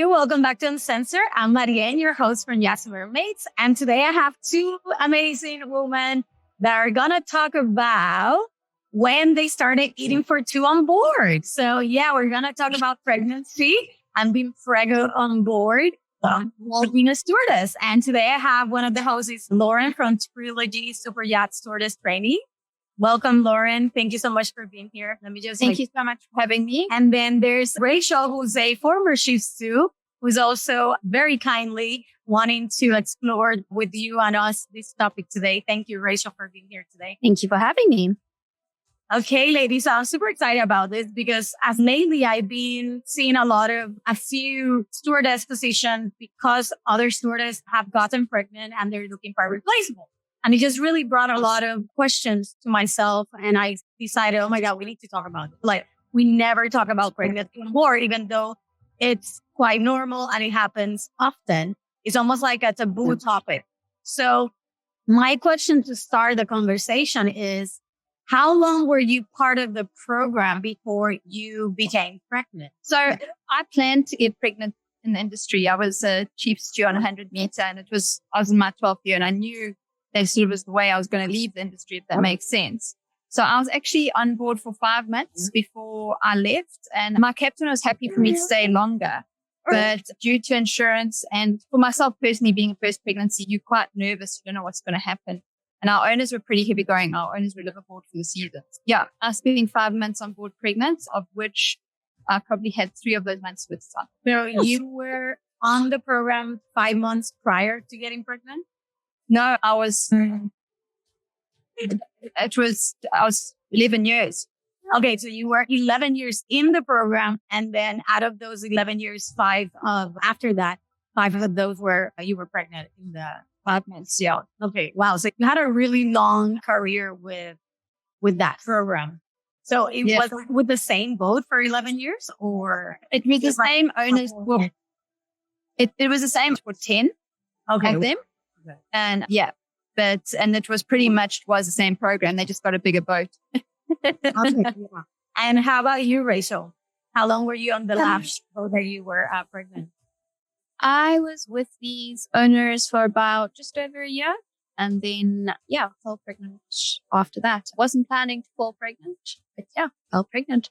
you. Welcome back to Uncensored. I'm Marianne, your host from Yachts and Mermaids. And today I have two amazing women that are going to talk about when they started eating for two on board. So yeah, we're going to talk about pregnancy and being pregnant on board while being a stewardess. And today I have one of the hosts, Lauren from Trilogy Super Yacht Stewardess Training. Welcome, Lauren. Thank you so much for being here. Let me just Thank you so much for having me. And then there's Rachel, who's a former chief stew, who's also very kindly wanting to explore with you and us this topic today. Thank you, Rachel, for being here today. Thank you for having me. Okay, ladies, I'm super excited about this because as lately I've been seeing a few stewardess positions because other stewardess have gotten pregnant and they're looking for a replacement. And it just really brought a lot of questions to myself. And I decided, oh my God, we need to talk about it. Like, we never talk about pregnancy on board, even though it's quite normal and it happens often. It's almost like a taboo topic. So my question to start the conversation is, how long were you part of the program before you became pregnant? So I planned to get pregnant in the industry. I was a chief stew on 100 meter and I was in my 12th year and I knew that sort of was the way I was going to leave the industry, if that makes sense. So I was actually on board for 5 months before I left, and my captain was happy for me to stay longer. But due to insurance and for myself personally being a first pregnancy, you're quite nervous. You don't know what's going to happen. And our owners were pretty heavy going. Our owners were live aboard for the season. Yeah, I spent 5 months on board pregnant, of which I probably had 3 of those months with son. So you were on the program 5 months prior to getting pregnant? No, I was 11 years. Okay. So you were 11 years in the program. And then out of those 11 years, 5 of those you were pregnant in the 5 months. Yeah. Okay. Wow. So you had a really long career with that program. So it was with the same boat for 11 years or? It was the same owners. Well, it was the same for 10 of them. And it was pretty much the same program. They just got a bigger boat. And how about you, Rachel? How long were you on the last boat that you were pregnant? I was with these owners for about just over a year. And then, fell pregnant after that. Wasn't planning to fall pregnant, but fell pregnant.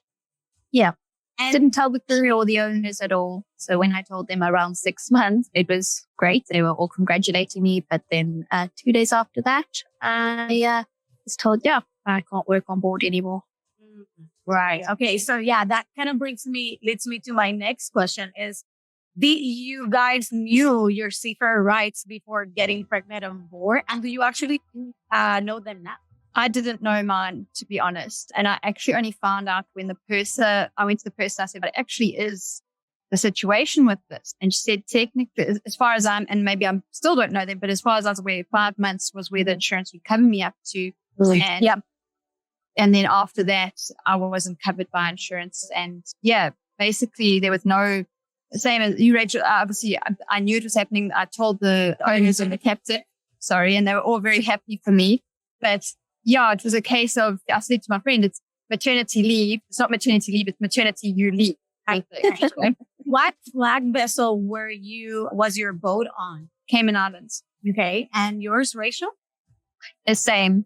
Yeah. And didn't tell the crew or the owners at all. So when I told them around 6 months, it was great. They were all congratulating me. But then 2 days after that, I was told, I can't work on board anymore. Right. Okay. So that kind of leads me to my next question is, did you guys knew your seafarer rights before getting pregnant on board? And do you actually know them now? I didn't know mine, to be honest. And I actually only found out when I went to the purser, I said, but it actually is the situation with this. And she said, technically, as far as and maybe I still don't know them, but as far as I was aware, 5 months was where the insurance would cover me up to. And then after that, I wasn't covered by insurance. And basically there was no, same as you, Rachel, obviously I knew it was happening. I told the owners and the captain, and they were all very happy for me. But it was a case of, I said to my friend, it's maternity leave. It's not maternity leave, it's maternity you leave. What flag vessel was your boat on? Cayman Islands. Okay. And yours, Rachel? The same.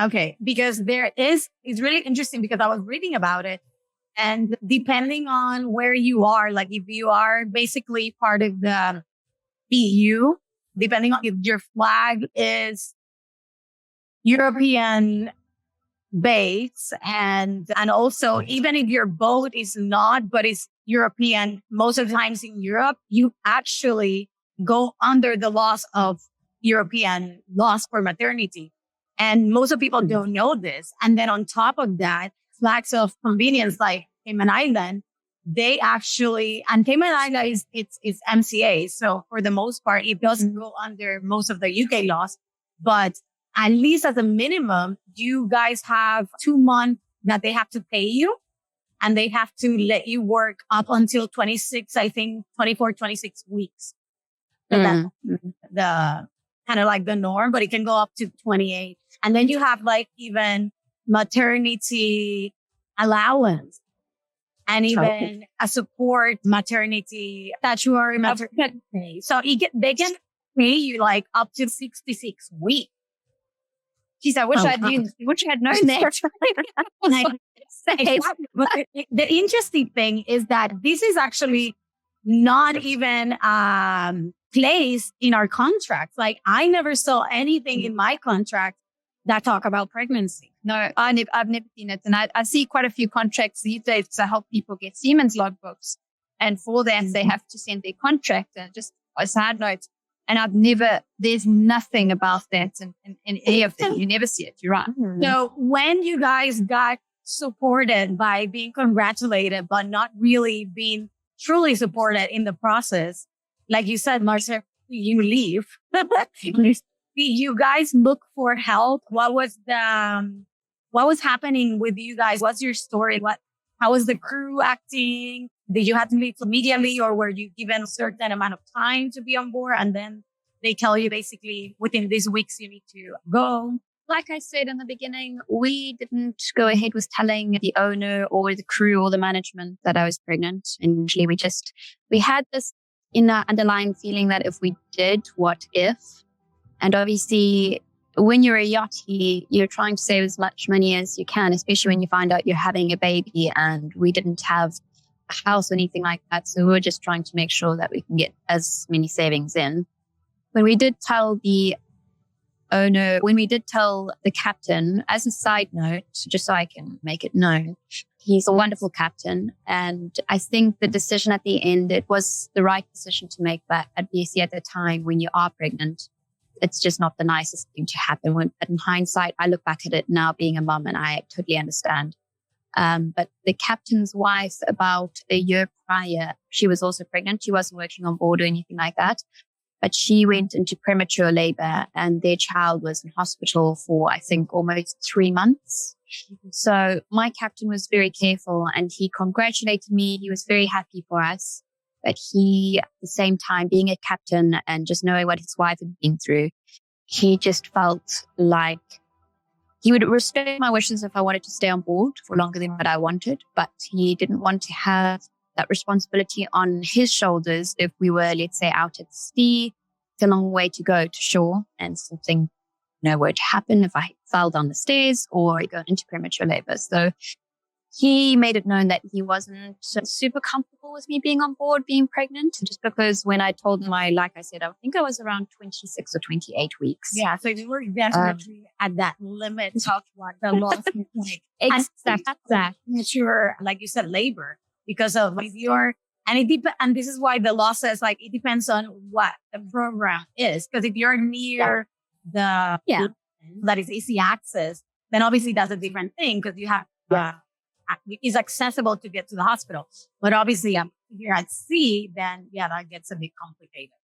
Okay. Because it's really interesting because I was reading about it. And depending on where you are, like if you are basically part of the EU, depending on if your flag is European base and also even if your boat is not, but it's European, most of the times in Europe, you actually go under the laws of European laws for maternity. And most of people don't know this. And then on top of that, flags of convenience like Cayman Island, and Cayman Island is MCA. So for the most part, it doesn't go under most of the UK laws, but at least as a minimum, you guys have 2 months that they have to pay you and they have to let you work up until 26 weeks. So that's the kind of like the norm, but it can go up to 28. And then you have like even maternity allowance. and even a support maternity, statutory maternity pay. So they can pay you like up to 66 weeks. Geez, I wish wish I had known that. But the interesting thing is that this is actually not even placed in our contracts. Like I never saw anything in my contract that talk about pregnancy. No, I've never seen it. And I see quite a few contracts these days to help people get Siemens logbooks. And for that, they have to send their contract. And just a side note, and there's nothing about that in any of them. You never see it. You're right. So when you guys got supported by being congratulated, but not really being truly supported in the process, like you said, Marcia, you leave. You guys look for help. What was happening with you guys? What's your story? How was the crew acting? Did you have to leave immediately, or were you given a certain amount of time to be on board? And then they tell you basically within these weeks you need to go. Like I said in the beginning, we didn't go ahead with telling the owner or the crew or the management that I was pregnant. Initially, we had this inner underlying feeling that if we did, what if? And obviously, when you're a yachty, you're trying to save as much money as you can, especially when you find out you're having a baby, and we didn't have a house or anything like that. So we were just trying to make sure that we can get as many savings in. When we did tell the captain, as a side note, just so I can make it known, he's a wonderful captain. And I think the decision at the end, it was the right decision to make, but obviously at the time when you are pregnant, it's just not the nicest thing to happen. But in hindsight, I look back at it now being a mum and I totally understand. But the captain's wife, about a year prior, she was also pregnant. She wasn't working on board or anything like that. But she went into premature labor and their child was in hospital for, I think, almost 3 months. So my captain was very careful and he congratulated me. He was very happy for us. But he, at the same time, being a captain and just knowing what his wife had been through, he just felt like he would respect my wishes if I wanted to stay on board for longer than what I wanted. But he didn't want to have that responsibility on his shoulders if we were, let's say, out at sea. It's a long way to go to shore and something, were to happen if I fell down the stairs or go into premature labor. So he made it known that he wasn't super comfortable with me being on board, being pregnant, just because when I told him, like I said, I think I was around 26 or 28 weeks. Yeah, so you were definitely at that limit of what the law is like. Exactly. Mature, like you said, labor, because of and this is why the law says like it depends on what the program is. Because if you're near that is easy access, then obviously that's a different thing because you have is accessible to get to the hospital. But obviously, if you're at sea, then that gets a bit complicated.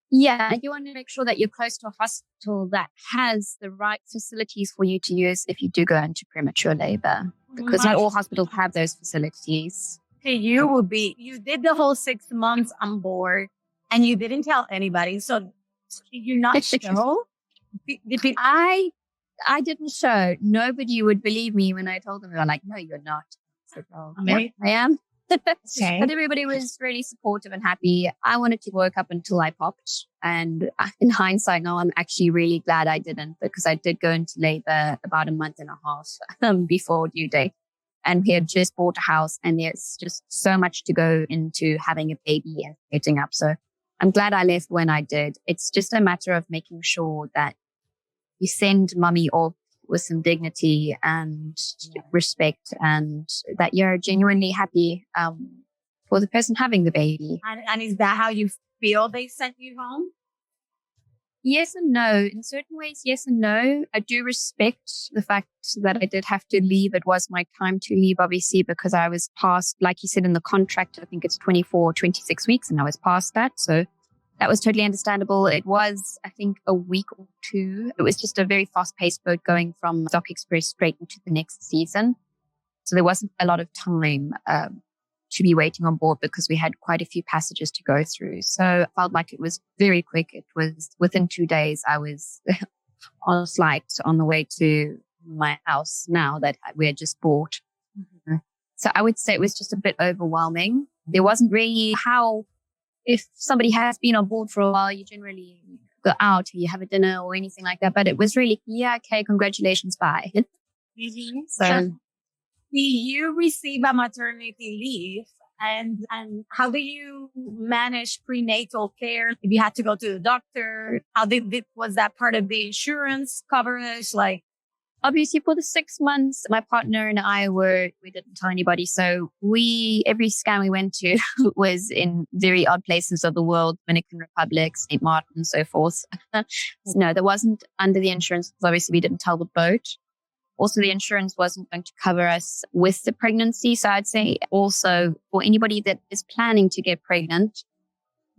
Yeah, you want to make sure that you're close to a hospital that has the right facilities for you to use if you do go into premature labor, because not all hospitals have those facilities. Okay, you did the whole 6 months on board and you didn't tell anybody. So you're not show? I didn't show. Nobody would believe me when I told them. They were like, no, you're not. I said, oh, yeah, I am. Okay. But everybody was really supportive and happy. I wanted to work up until I popped. And in hindsight now, I'm actually really glad I didn't, because I did go into labor about a month and a half before due date. And we had just bought a house and there's just so much to go into having a baby and setting up. So I'm glad I left when I did. It's just a matter of making sure that you send mummy off with some dignity and respect, and that you're genuinely happy for the person having the baby. And is that how you feel they sent you home? Yes and no. In certain ways, yes and no. I do respect the fact that I did have to leave. It was my time to leave, obviously, because I was past, like you said in the contract, I think it's 24 or 26 weeks, and I was past that. So that was totally understandable. It was, I think, a week or two. It was just a very fast-paced boat going from Dock Express straight into the next season. So there wasn't a lot of time to be waiting on board because we had quite a few passages to go through. So I felt like it was very quick. It was within 2 days, I was on a flight on the way to my house now that we had just bought. Mm-hmm. So I would say it was just a bit overwhelming. There wasn't really if somebody has been on board for a while, you generally go out or you have a dinner or anything like that. But it was really, okay, congratulations, bye. Mm-hmm. So Do you receive a maternity leave? And how do you manage prenatal care? If you had to go to the doctor, was that part of the insurance coverage? Like, obviously for the 6 months, my partner and I we didn't tell anybody. So every scan we went to was in very odd places of the world, Dominican Republic, St. Martin, and so forth. No, there wasn't under the insurance. Obviously we didn't tell the boat. Also, the insurance wasn't going to cover us with the pregnancy. So I'd say also for anybody that is planning to get pregnant,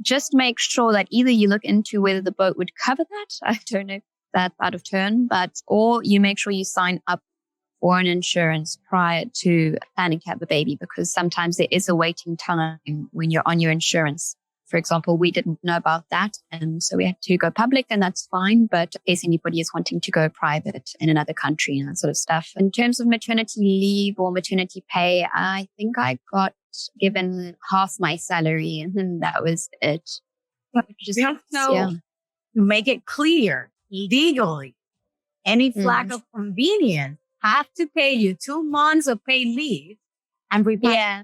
just make sure that either you look into whether the boat would cover that. I don't know if that's out of turn, or you make sure you sign up for an insurance prior to planning to have a baby, because sometimes there is a waiting time when you're on your insurance. For example, we didn't know about that. And so we had to go public, and that's fine. But in case anybody is wanting to go private in another country and that sort of stuff. In terms of maternity leave or maternity pay, I think I got given half my salary, and then that was it. To make it clear legally, any flag of convenience have to pay you 2 months of paid leave and repay. Yeah.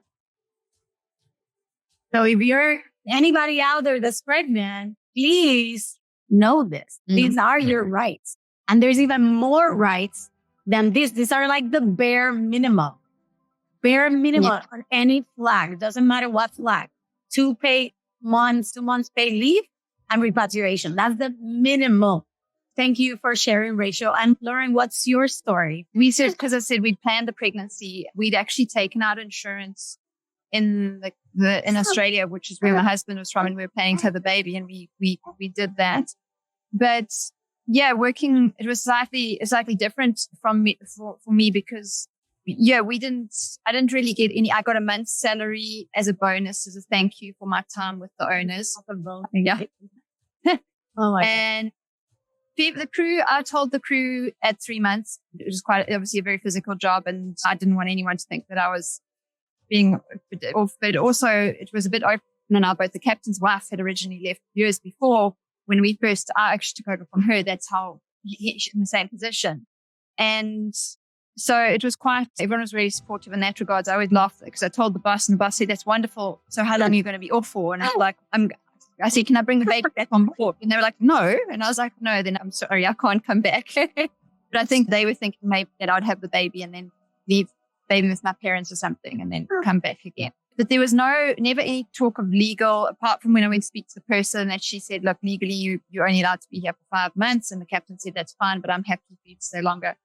So if you're anybody out there that's pregnant, please know this. These are your rights. And there's even more rights than this. These are like the bare minimum. Bare minimum on any flag. Doesn't matter what flag. 2 months paid leave and repatriation. That's the minimum. Thank you for sharing, Rachel. And Lauren, what's your story? Because I said we'd planned the pregnancy. We'd actually taken out insurance in in Australia, which is where my husband was from, and we were planning to have a baby, and we did that. But yeah, it was slightly different from me for me, because I didn't really get any. I got a month's salary as a bonus, as a thank you for my time with the owners. Yeah. Oh my and the crew, I told the crew at 3 months, it was quite obviously a very physical job, and I didn't want anyone to think that I was being off, but also it was a bit open and out. Both the captain's wife had originally left years before when I actually took over from her. That's how she's in the same position. And so it was everyone was really supportive in that regards. I always laughed because I told the boss, and the boss said, "That's wonderful. So how long are you going to be off for?" And I was like, I said, "Can I bring the baby back on board?" And they were like, "No." And I was like, "No, then I'm sorry, I can't come back." But I think they were thinking maybe that I'd have the baby and then leave baby with my parents or something and then come back again. But there was never any talk of legal, apart from when I went to speak to the person, that she said, "Look, legally you're only allowed to be here for 5 months." And the captain said, "That's fine, but I'm happy for you to stay longer."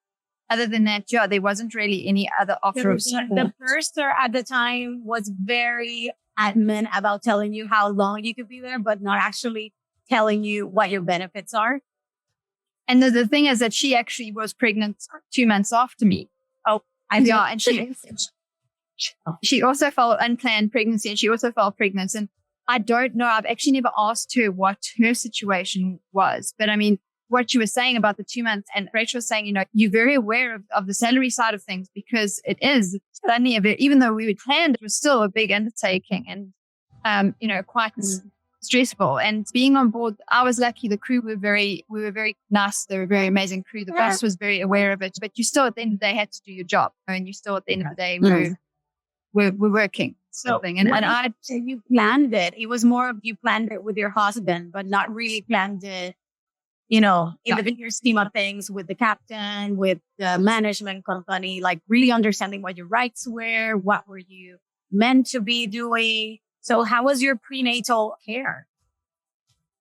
Other than that, there wasn't really any other offer of support. The purser at the time was very adamant about telling you how long you could be there, but not actually telling you what your benefits are. And the thing is that she actually was pregnant 2 months after me. And she also felt unplanned pregnancy, and she also fell pregnant. And I don't know, I've actually never asked her what her situation was. But I mean, what she was saying about the 2 months, and Rachel was saying, you're very aware of the salary side of things, because it is suddenly even though we had planned, it was still a big undertaking and, quite stressful. And being on board, I was lucky. The crew we were very nice. They were a very amazing crew. The boss was very aware of it, but you still at the end of the day had to do your job, and you still at the end of the day we're working. So, you planned it. It was more of you planned it with your husband, but not really planned it, in the bigger scheme of things with the captain, with the management company, like really understanding what your rights were, what were you meant to be doing. So how was your prenatal care?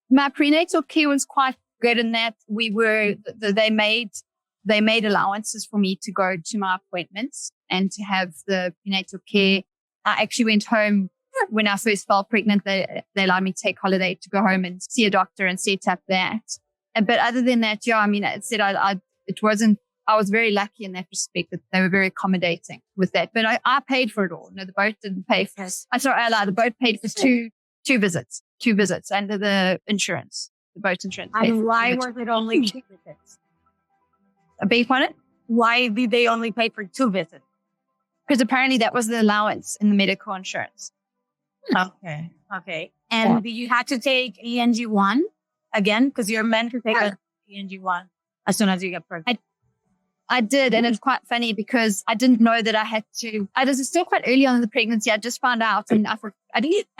My prenatal care was quite good in that they made allowances for me to go to my appointments and to have the prenatal care. I actually went home when I first fell pregnant. They allowed me to take holiday to go home and see a doctor and set up that. But other than that, I was very lucky in that respect that they were very accommodating with that. But I paid for it all. No, the boat didn't pay for it. The boat paid for two visits under the insurance, the boat insurance. And why was it only 2 visits? A big one? Why did they only pay for 2 visits? Because apparently that was the allowance in the medical insurance. Okay. And you had to take ENG1 again because you're meant to take an ENG1 as soon as you get pregnant. I did. And it's quite funny because I didn't know that I had to. I was still quite early on in the pregnancy. I just found out. And I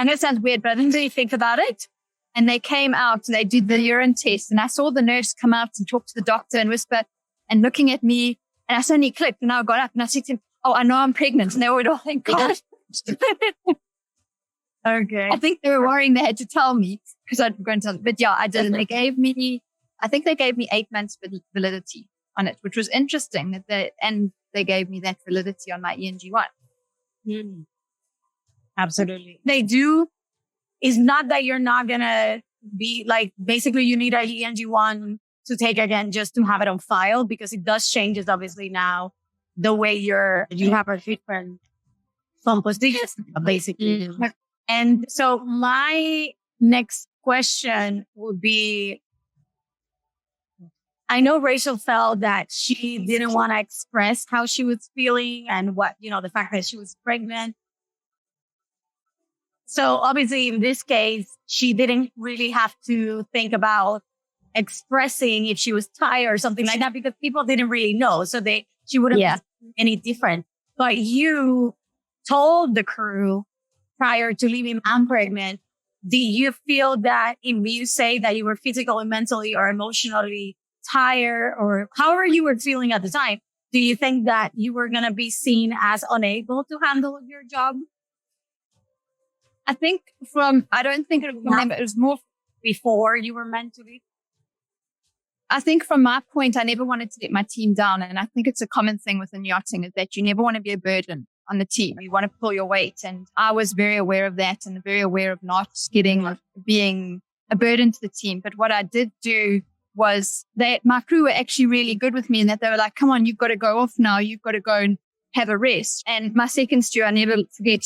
know it sounds weird, but I didn't really think about it. And they came out and they did the urine test. And I saw the nurse come out and talk to the doctor and whisper and looking at me. And I suddenly clicked and I got up and I said to him, "Oh, I know I'm pregnant." And they were all, "Thank God." Okay. I think they were worrying they had to tell me because I'd going to tell them. But yeah, I did. And they gave me 8 months validity on it, which was interesting. And they gave me that validity on my ENG1. Mm. Absolutely. They do. It's not that you're not going to be like, basically you need a ENG1 to take again just to have it on file because it does changes obviously now the way you have a different composition basically. Mm. And so my next question would be, I know Rachel felt that she didn't want to express how she was feeling and the fact that she was pregnant. So obviously in this case, she didn't really have to think about expressing if she was tired or something like that because people didn't really know. So she wouldn't be any different. But you told the crew prior to leaving, "I'm pregnant." Do you feel that if you say that you were physically, mentally, or emotionally tired or however you were feeling at the time, do you think that you were going to be seen as unable to handle your job? I don't think it was more before you were meant to be. I think from my point, I never wanted to let my team down. And I think it's a common thing within yachting is that you never want to be a burden on the team. You want to pull your weight. And I was very aware of that and very aware of not being a burden to the team. But what I did do was that my crew were actually really good with me and that they were like, "Come on, you've got to go off now. You've got to go and have a rest." And my second steward, I never forget,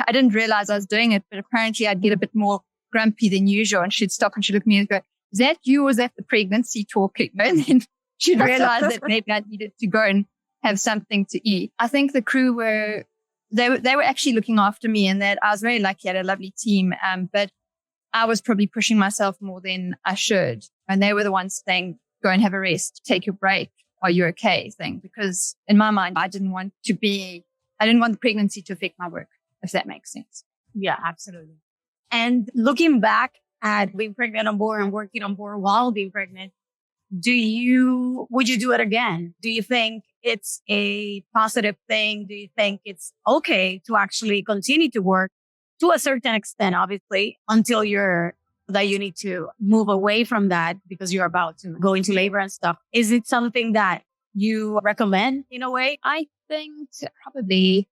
I didn't realize I was doing it, but apparently I'd get a bit more grumpy than usual. And she'd stop and she'd look at me and go, "Is that you or is that the pregnancy talking?" And then she'd realize that maybe I needed to go and have something to eat. I think the crew they were actually looking after me and that I was very lucky. I had a lovely team. But I was probably pushing myself more than I should. And they were the ones saying, "Go and have a rest, take your break. Are you okay?" thing. Because in my mind, I didn't want the pregnancy to affect my work, if that makes sense. Yeah, absolutely. And looking back at being pregnant on board and working on board while being pregnant, would you do it again? Do you think it's a positive thing? Do you think it's okay to actually continue to work to a certain extent, obviously, until that you need to move away from that because you're about to go into labor and stuff? Is it something that you recommend in a way? I think probably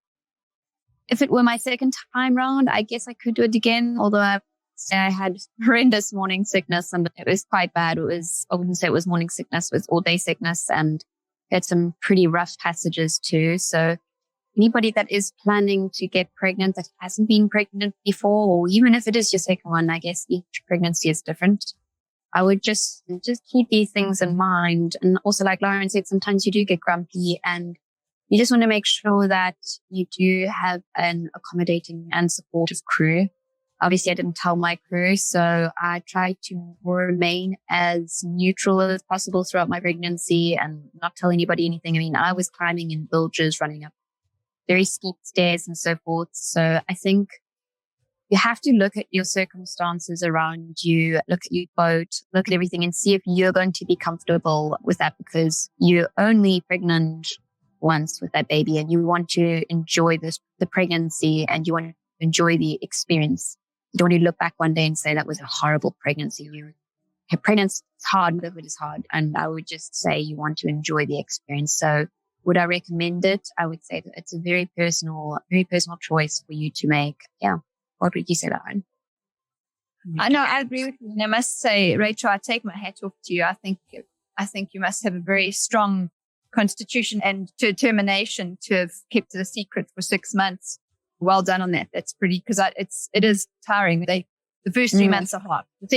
if it were my second time round, I guess I could do it again. Although I had horrendous morning sickness and it was quite bad. I wouldn't say it was morning sickness, it was all day sickness and had some pretty rough passages too. So anybody that is planning to get pregnant that hasn't been pregnant before, or even if it is your second one, I guess each pregnancy is different. I would just keep these things in mind. And also, like Lauren said, sometimes you do get grumpy and you just want to make sure that you do have an accommodating and supportive crew. Obviously, I didn't tell my crew, so I tried to remain as neutral as possible throughout my pregnancy and not tell anybody anything. I mean, I was climbing in bilges, running up very steep stairs and so forth. So I think you have to look at your circumstances around you, look at your boat, look at everything and see if you're going to be comfortable with that because you're only pregnant once with that baby and you want to enjoy the pregnancy and you want to enjoy the experience. You don't want to look back one day and say that was a horrible pregnancy. Pregnancy is hard, motherhood is hard. And I would just say you want to enjoy the experience. So would I recommend it? I would say that it's a very personal choice for you to make. Yeah. What would you say, Lauren? I know, I agree with you. And I must say, Rachel, I take my hat off to you. I think you must have a very strong constitution and determination to have kept it a secret for 6 months. Well done on that. That's pretty, because it is tiring. The first 3 months are hard. The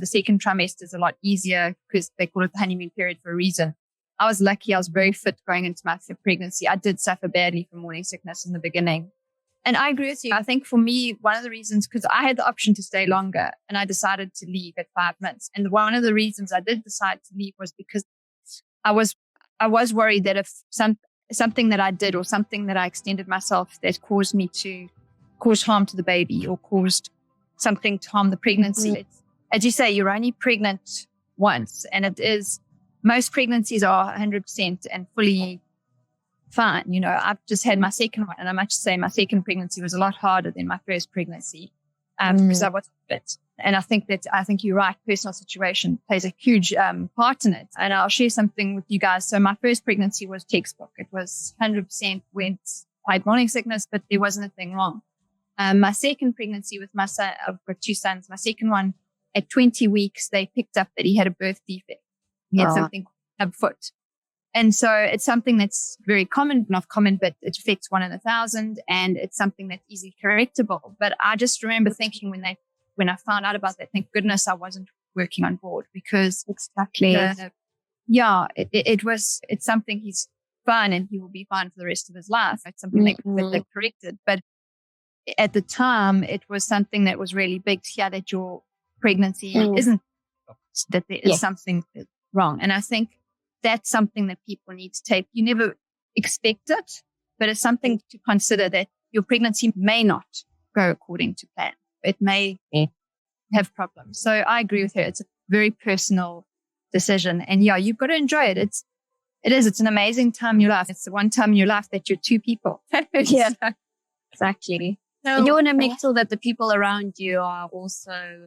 second trimester is a lot easier because they call it the honeymoon period for a reason. I was lucky. I was very fit going into my pregnancy. I did suffer badly from morning sickness in the beginning. And I agree with you. I think for me, one of the reasons, because I had the option to stay longer and I decided to leave at 5 months. And one of the reasons I did decide to leave was because I was worried that if something that I did or something that I extended myself that caused me to cause harm to the baby or caused something to harm the pregnancy. Mm-hmm. As you say, you're only pregnant once, and most pregnancies are 100% and fully fine. You know, I've just had my second one, and I must say my second pregnancy was a lot harder than my first pregnancy because I wasn't fit. And I think you're right. Personal situation plays a huge part in it. And I'll share something with you guys. So my first pregnancy was textbook. It was 100% I had morning sickness, but there wasn't a thing wrong. My second pregnancy with my son, I've got 2 sons. My second one, at 20 weeks, they picked up that he had a birth defect. He had something called clubfoot. And so it's something that's very common, not common, but it affects 1 in 1,000, and it's something that's easily correctable. But I just remember thinking when I found out about that, thank goodness I wasn't working on board, because Exactly. It's something he's fine and he will be fine for the rest of his life. It's something that they corrected. But at the time, it was something that was really big to hear that your pregnancy isn't, that there is something wrong. And I think that's something that people need to take. You never expect it, but it's something to consider, that your pregnancy may not go according to plan. It may have problems. So I agree with her. It's a very personal decision. And you've got to enjoy it. It's an amazing time in your life. It's the one time in your life that you're 2 people. Yeah, exactly. So, and you want to make sure that the people around you are also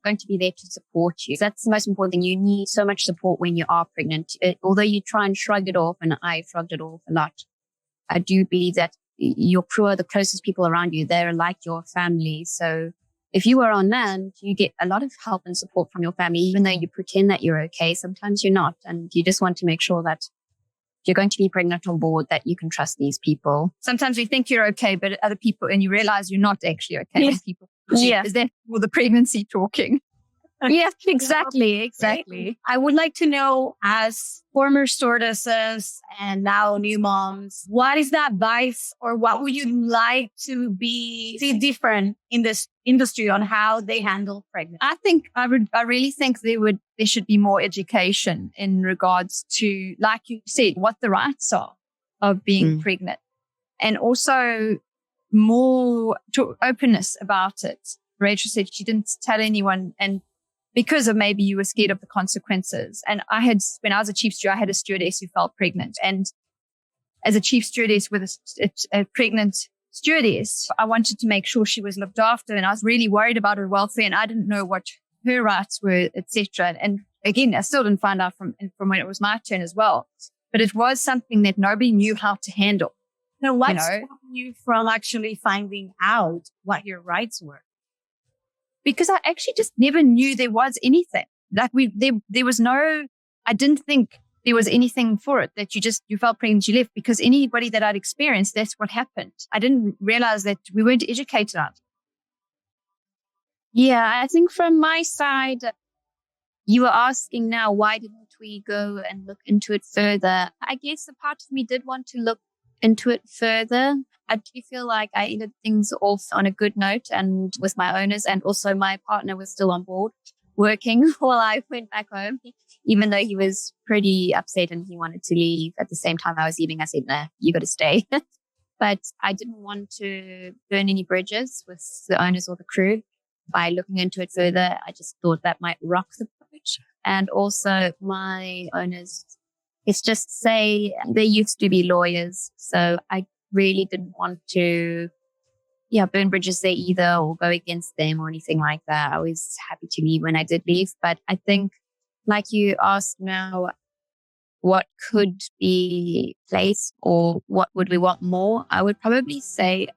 going to be there to support you. That's the most important thing. You need so much support when you are pregnant. Although you try and shrug it off, and I shrugged it off a lot, I do believe that your crew are the closest people around you. They're like your family. So if you are on land, you get a lot of help and support from your family, even though you pretend that you're okay. Sometimes you're not. And you just want to make sure that if you're going to be pregnant on board, that you can trust these people. Sometimes we think you're okay, but other people, and you realize you're not actually okay. Yes. When people, is that for the pregnancy talking? Yeah, exactly. I would like to know, as former stewardesses and now new moms, what is the advice, or what would you like to see different in this industry on how they handle pregnancy? I really think there should be more education in regards to, like you said, what the rights are of being pregnant, and also more openness about it. Rachel said she didn't tell anyone, and because of maybe you were scared of the consequences. And when I was a chief steward, I had a stewardess who fell pregnant. And as a chief stewardess with a pregnant stewardess, I wanted to make sure she was looked after. And I was really worried about her welfare, and I didn't know what her rights were, etc. And again, I still didn't find out from when it was my turn as well. But it was something that nobody knew how to handle. So what stopped you from actually finding out what your rights were? Because I actually just never knew there was anything. Like there was I didn't think there was anything for it, that you felt pregnant, you left, because anybody that I'd experienced, that's what happened. I didn't realize that we weren't educated on it. Yeah, I think from my side, you were asking now, why didn't we go and look into it further? I guess a part of me did want to look into it further. I do feel like I ended things off on a good note, and with my owners, and also my partner was still on board working while I went back home, even though he was pretty upset and he wanted to leave. At the same time I was leaving, I said, nah, you got to stay. But I didn't want to burn any bridges with the owners or the crew by looking into it further. I just thought that might rock the boat. And also my owners, let's just say, they used to be lawyers. So I really didn't want to burn bridges there either, or go against them or anything like that. I was happy to leave when I did leave. But I think, like you asked now, what could be placed or what would we want more? I would probably say,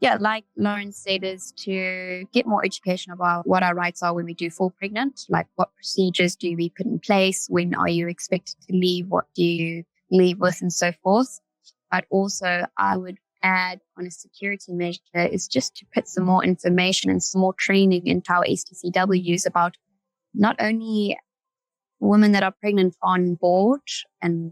like Lauren said, is to get more education about what our rights are when we do fall pregnant. Like, what procedures do we put in place? When are you expected to leave? What do you leave with, and so forth? But also, I would add on a security measure is just to put some more information and some more training into our STCWs about not only women that are pregnant on board and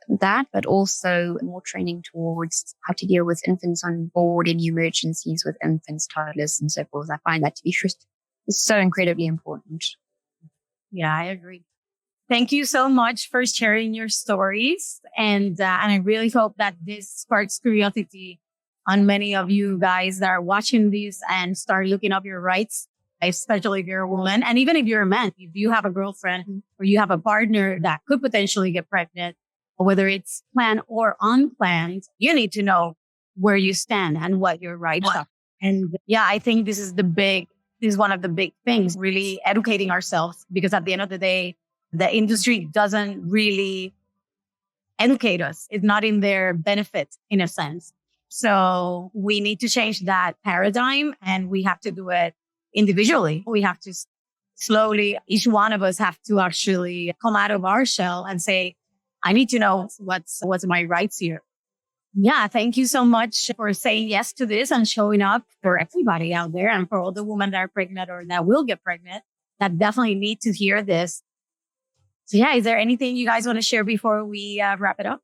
that, but also more training towards how to deal with infants on board, any emergencies with infants, toddlers, and so forth. I find that to be so incredibly important. Yeah, I agree. Thank you so much for sharing your stories. And I really hope that this sparks curiosity on many of you guys that are watching this and start looking up your rights, especially if you're a woman. And even if you're a man, if you have a girlfriend or you have a partner that could potentially get pregnant, whether it's planned or unplanned, you need to know where you stand and what your rights are. And yeah, I think this is one of the big things, really educating ourselves, because at the end of the day, the industry doesn't really educate us. It's not in their benefit in a sense. So we need to change that paradigm, and we have to do it individually. We have to slowly, each one of us have to actually come out of our shell and say, I need to know what's my rights here. Yeah. Thank you so much for saying yes to this and showing up for everybody out there, and for all the women that are pregnant or that will get pregnant that definitely need to hear this. So yeah, is there anything you guys want to share before we wrap it up?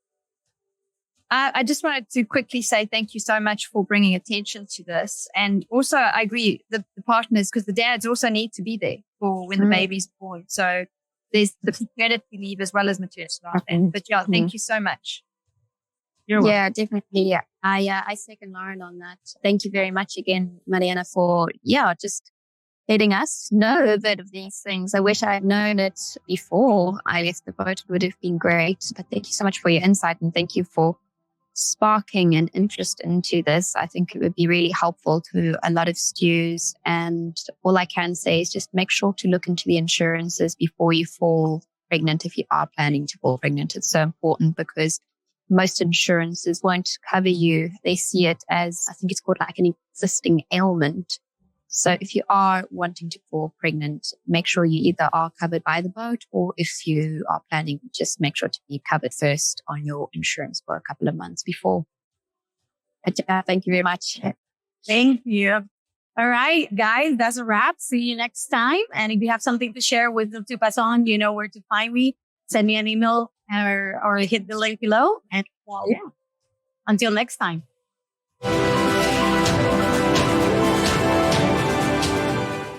I just wanted to quickly say thank you so much for bringing attention to this. And also, I agree, the partners, because the dads also need to be there for when the baby's born. So there's the paternity leave as well as maternity leave. But yeah, thank you so much. Yeah, definitely. Yeah. I second Lauren on that. Thank you very much again, Mariana, for, just letting us know a bit of these things. I wish I had known it before I left the boat. It would have been great. But thank you so much for your insight, and thank you for sparking an interest into this. I think it would be really helpful to a lot of stews. And all I can say is just make sure to look into the insurances before you fall pregnant. If you are planning to fall pregnant, it's so important, because most insurances won't cover you. They see it as, I think it's called like an existing ailment. So if you are wanting to fall pregnant, make sure you either are covered by the boat, or if you are planning, just make sure to be covered first on your insurance for a couple of months before. But thank you very much. Thank you. All right, guys, that's a wrap. See you next time. And if you have something to share with them to pass on, you know where to find me. Send me an email or hit the link below. And until next time.